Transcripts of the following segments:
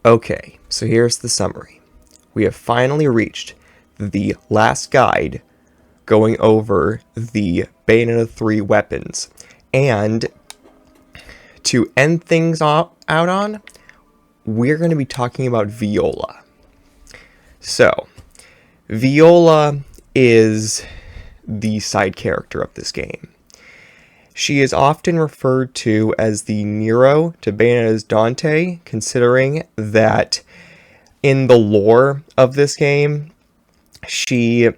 Okay, so here's the summary. We have finally reached the last guide going over the Bayonetta 3 weapons. And to end things out on, we're going to be talking about Viola. So, Viola is the side character of this game. She is often referred to as the Nero to Bayonetta's Dante, considering that in the lore of this game, she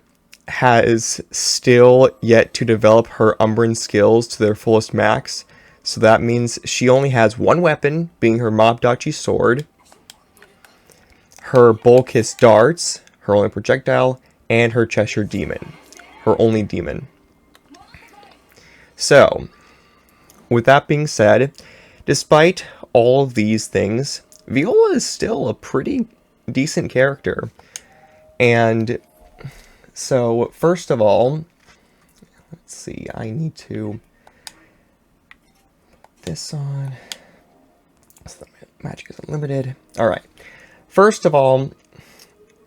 has still yet to develop her Umbran skills to their fullest max. So that means she only has one weapon, being her Mab Dachi sword, her Bulkis darts, her only projectile, and her Cheshire demon, her only demon. So, with that being said, despite all of these things, Viola is still a pretty decent character. And so, first of all, let's see, I need to put this on. So the magic is unlimited. Alright. First of all,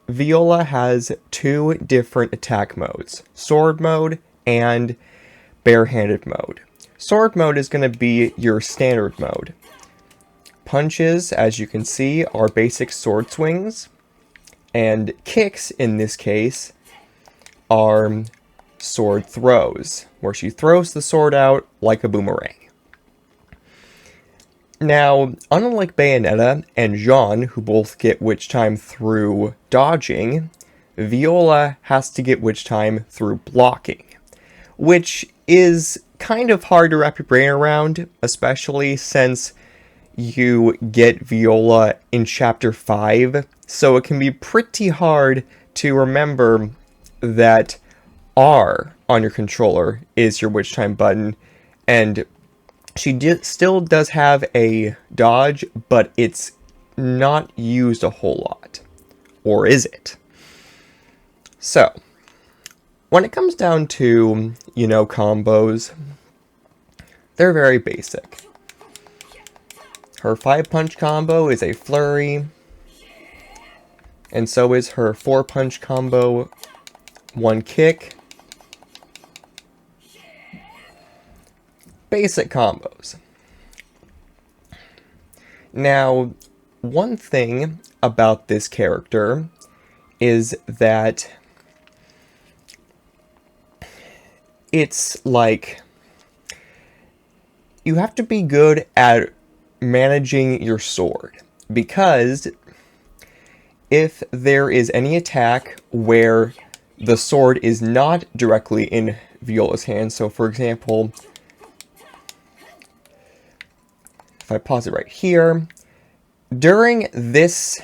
Viola has two different attack modes, sword mode and barehanded mode. Sword mode is going to be your standard mode. Punches, as you can see, are basic sword swings, and kicks, in this case, are sword throws, where she throws the sword out like a boomerang. Now, unlike Bayonetta and Jean, who both get witch time through dodging, Viola has to get witch time through blocking, which is kind of hard to wrap your brain around, especially since you get Viola in Chapter 5, so it can be pretty hard to remember that R on your controller is your witch time button, and she still does have a dodge, but it's not used a whole lot. Or is it? So, when it comes down to, combos, they're very basic. Her 5-punch combo is a flurry, and so is her 4-punch combo, 1 kick. Basic combos. Now, one thing about this character is that it's like you have to be good at managing your sword, because if there is any attack where the sword is not directly in Viola's hand, so for example, if I pause it right here, during this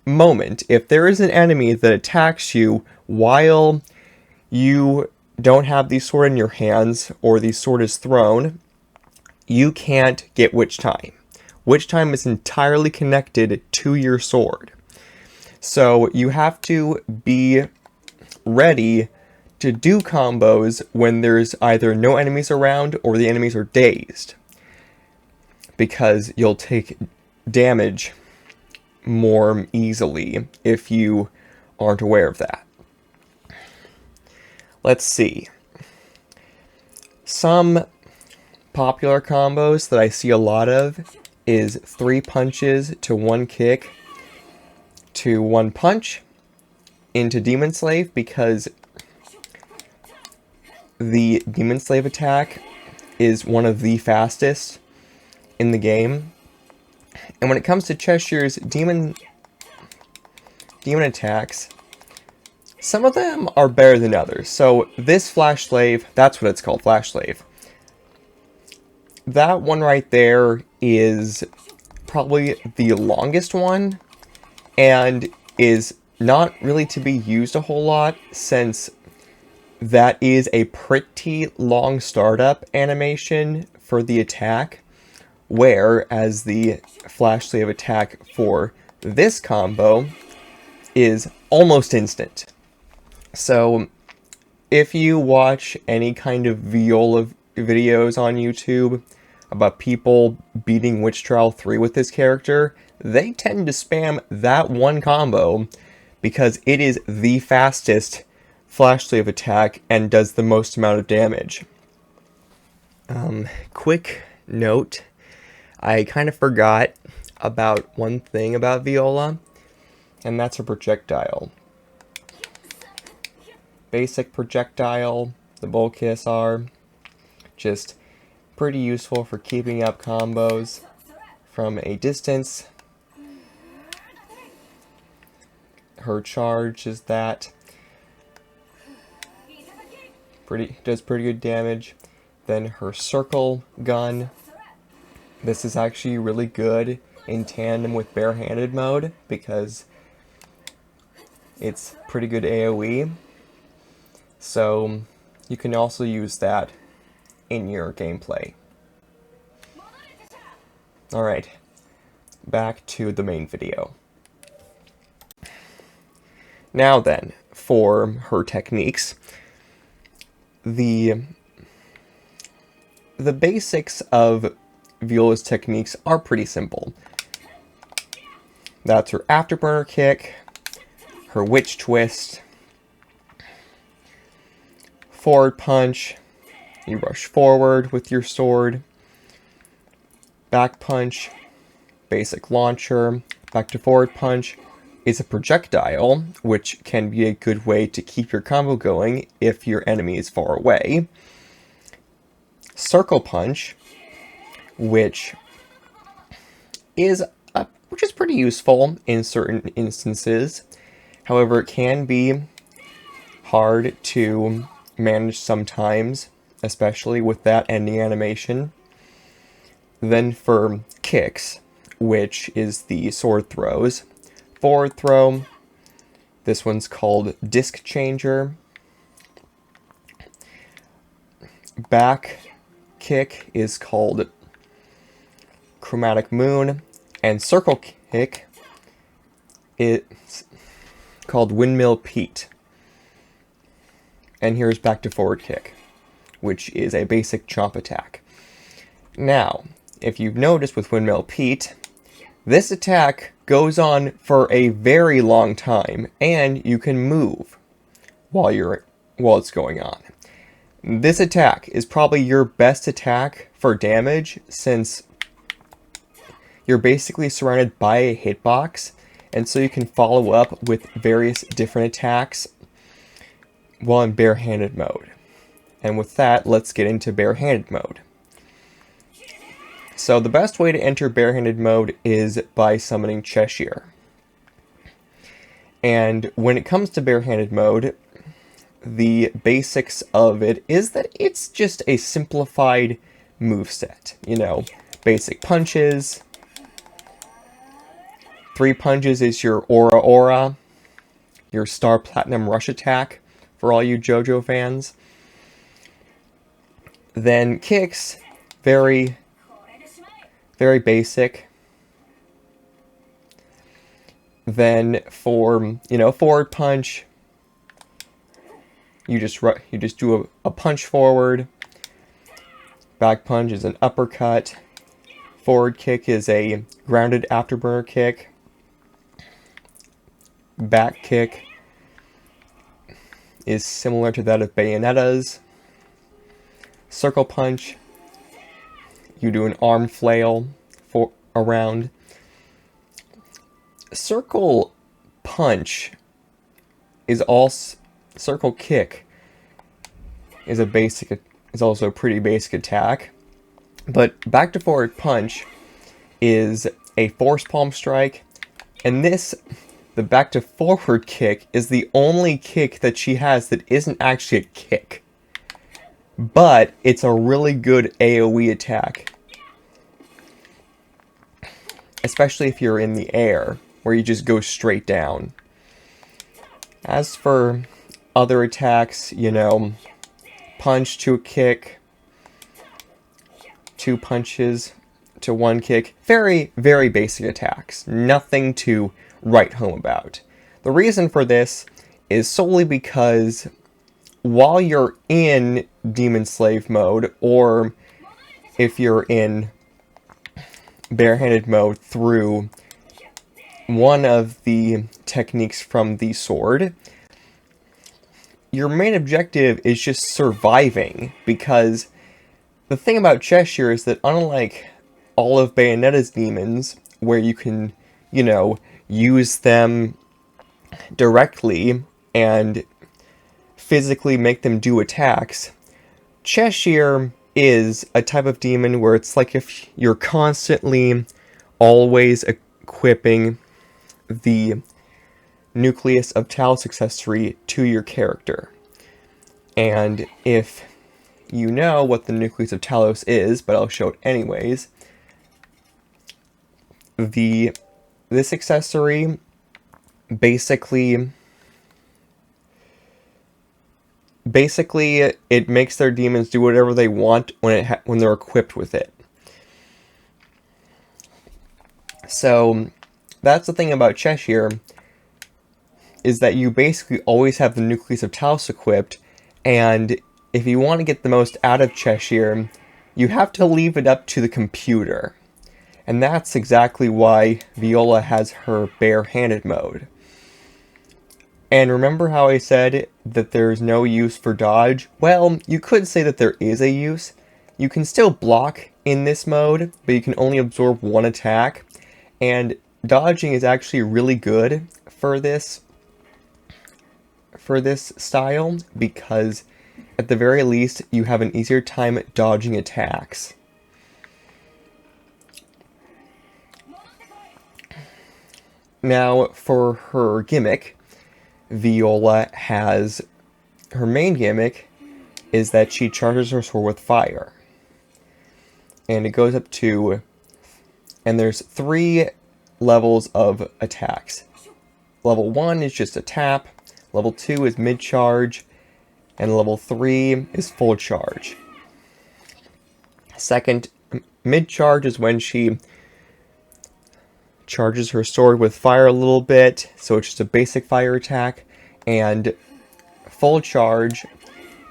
moment, if there is an enemy that attacks you while you don't have the sword in your hands, or the sword is thrown, you can't get witch time. Witch time is entirely connected to your sword. So you have to be ready to do combos when there's either no enemies around or the enemies are dazed, because you'll take damage more easily if you aren't aware of that. Let's see. Some popular combos that I see a lot of is 3 punches to 1 kick to 1 punch into Demon Slave, because the Demon Slave attack is one of the fastest in the game. And when it comes to Cheshire's demon attacks, some of them are better than others. So this Flash Slave, that's what it's called, Flash Slave. That one right there is probably the longest one, and is not really to be used a whole lot, since that is a pretty long startup animation for the attack, whereas the Flash Slave attack for this combo is almost instant. So if you watch any kind of Viola videos on YouTube, about people beating Witch Trial 3 with this character, they tend to spam that one combo because it is the fastest flash sleeve attack and does the most amount of damage. Quick note, I kind of forgot about one thing about Viola, and that's her projectile. Basic projectile, the Bulk KSR, just pretty useful for keeping up combos from a distance. Her charge is that. Does pretty good damage. Then her circle gun. This is actually really good in tandem with barehanded mode because it's pretty good AoE. So you can also use that in your gameplay. Alright, back to the main video. Now then, for her techniques, the basics of Viola's techniques are pretty simple. That's her afterburner kick, her witch twist, forward punch, you rush forward with your sword, back punch, basic launcher, back to forward punch is a projectile, which can be a good way to keep your combo going if your enemy is far away. Circle punch, which is pretty useful in certain instances. However, it can be hard to manage sometimes, especially with that ending animation. Then for kicks, which is the sword throws. Forward throw, this one's called disc changer. Back kick is called chromatic moon, and circle kick is called windmill Pete. And here's back to forward kick, which is a basic chomp attack. Now, if you've noticed with windmill Pete, this attack goes on for a very long time, and you can move while it's going on. This attack is probably your best attack for damage, since you're basically surrounded by a hitbox, and so you can follow up with various different attacks while in barehanded mode. And with that, let's get into barehanded mode. So the best way to enter barehanded mode is by summoning Cheshire. And when it comes to barehanded mode, the basics of it is that it's just a simplified moveset. You know, basic punches. 3 punches is your Aura, your Star Platinum Rush attack for all you JoJo fans. Then kicks, very basic. Then for, forward punch, you just do a punch forward. Back punch is an uppercut. Forward kick is a grounded afterburner kick. Back kick is similar to that of Bayonetta's. Circle punch, you do an arm flail around. Circle punch is also circle kick is also a pretty basic attack, but back to forward punch is a force palm strike, and the back to forward kick is the only kick that she has that isn't actually a kick, but it's a really good AoE attack, especially if you're in the air, where you just go straight down. As for other attacks, punch to a kick, 2 punches to 1 kick, very, very basic attacks. Nothing to write home about. The reason for this is solely because while you're in Demon Slave mode, or if you're in barehanded mode through one of the techniques from the sword, your main objective is just surviving, because the thing about Cheshire is that unlike all of Bayonetta's demons, where you can, use them directly and physically make them do attacks, Cheshire is a type of demon where it's like if you're constantly always equipping the nucleus of Talos accessory to your character. And if you know what the nucleus of Talos is, but I'll show it anyways, this accessory basically it makes their demons do whatever they want when they're equipped with it. So that's the thing about Cheshire, is that you basically always have the nucleus of Talos equipped, and if you want to get the most out of Cheshire, you have to leave it up to the computer. And that's exactly why Viola has her bare-handed mode. And remember how I said that there's no use for dodge? Well, you could say that there is a use. You can still block in this mode, but you can only absorb one attack. And dodging is actually really good for this style, because at the very least you have an easier time dodging attacks. Now, for her gimmick, Viola has... her main gimmick is that she charges her sword with fire. And it goes up to... and there's 3 levels of attacks. Level 1 is just a tap, level 2 is mid-charge, and level 3 is full charge. Second, mid-charge is when she charges her sword with fire a little bit, so it's just a basic fire attack, and full charge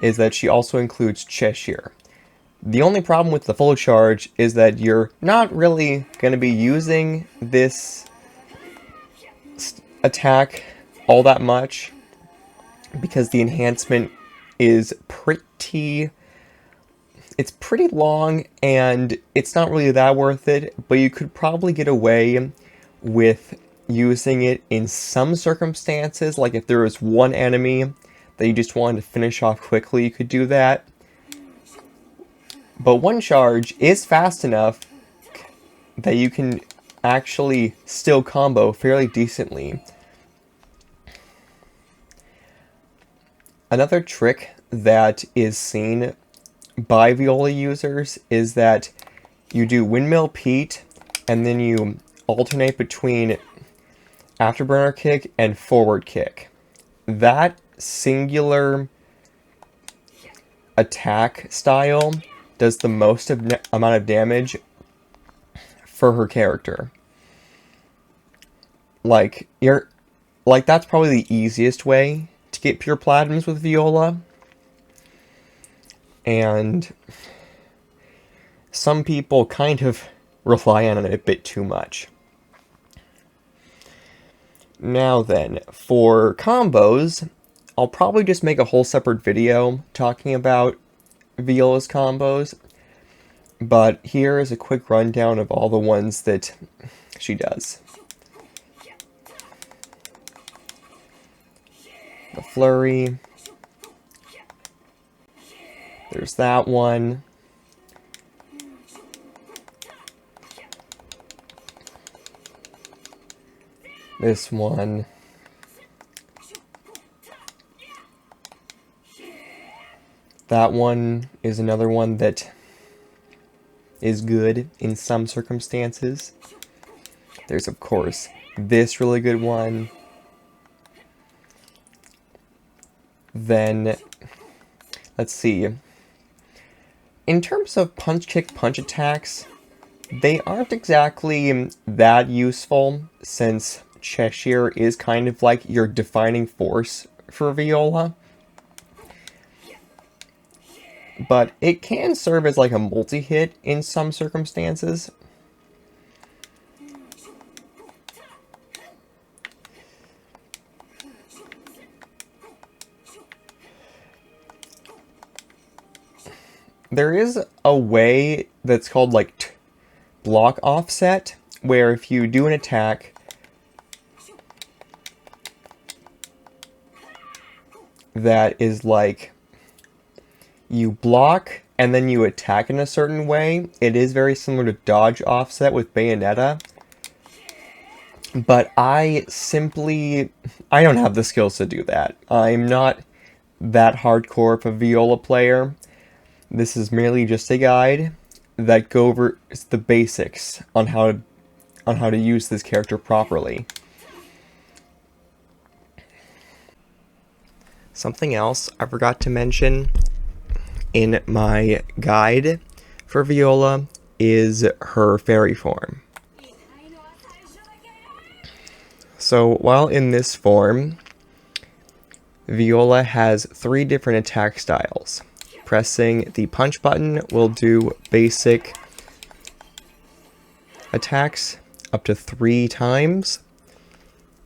is that she also includes Cheshire. The only problem with the full charge is that you're not really going to be using this attack all that much, because the enhancement is pretty long, and it's not really that worth it, but you could probably get away with using it in some circumstances. Like if there was one enemy that you just wanted to finish off quickly, you could do that. But one charge is fast enough that you can actually still combo fairly decently. Another trick that is seen by Viola users is that you do Windmill Pete, and then you alternate between Afterburner Kick and Forward Kick. That singular attack style does the most amount of damage for her character. Like that's probably the easiest way to get pure platinums with Viola. And some people kind of rely on it a bit too much. Now then, for combos, I'll probably just make a whole separate video talking about Viola's combos, but here is a quick rundown of all the ones that she does. The flurry. There's that one. This one. That one is another one that is good in some circumstances. There's, of course, this really good one. Then, let's see. In terms of punch kick punch attacks, they aren't exactly that useful, since Cheshire is kind of like your defining force for Viola. but it can serve as like a multi-hit in some circumstances. There is a way that's called like block offset, where if you do an attack that is like you block and then you attack in a certain way, it is very similar to dodge offset with Bayonetta. But I don't have the skills to do that. I'm not that hardcore of a Viola player. This is merely just a guide that go over the basics on how to use this character properly. Something else I forgot to mention in my guide for Viola is her fairy form. So while in this form, Viola has 3 different attack styles. Pressing the punch button will do basic attacks up to 3 times,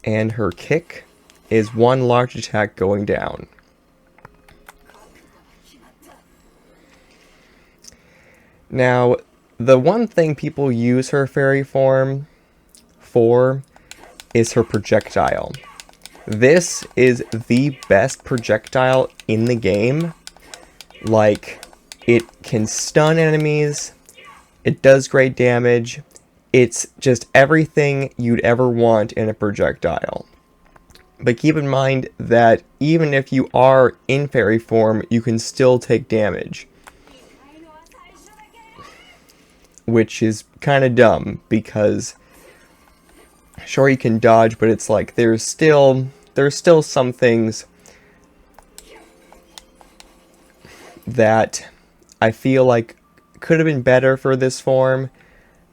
and her kick is 1 large attack going down. Now, the one thing people use her fairy form for is her projectile. This is the best projectile in the game. Like, it can stun enemies, it does great damage, it's just everything you'd ever want in a projectile. But keep in mind that even if you are in fairy form, you can still take damage. Which is kind of dumb, because sure you can dodge, but it's like there's still some things that I feel like could have been better for this form,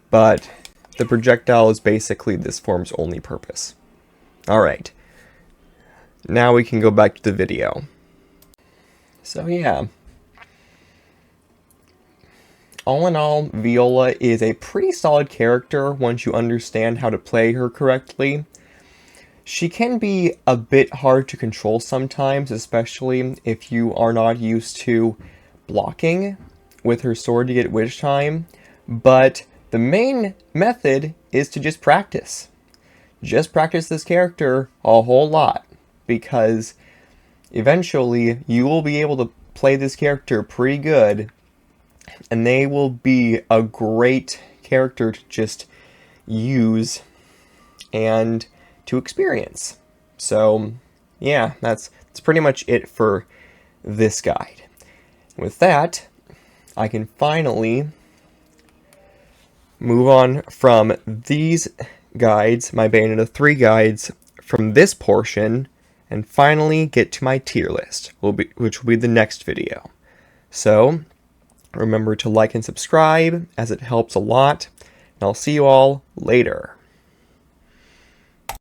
but the projectile is basically this form's only purpose. Alright, now we can go back to the video. So yeah, all in all, Viola is a pretty solid character once you understand how to play her correctly. She can be a bit hard to control sometimes, especially if you are not used to blocking with her sword to get witch time, but the main method is to just practice. Just practice this character a whole lot, because eventually you will be able to play this character pretty good, and they will be a great character to just use and to experience. So yeah, that's pretty much it for this guide. With that, I can finally move on from these guides, my Bayonetta 3 guides, from this portion, and finally get to my tier list, which will be the next video. So remember to like and subscribe, as it helps a lot, and I'll see you all later.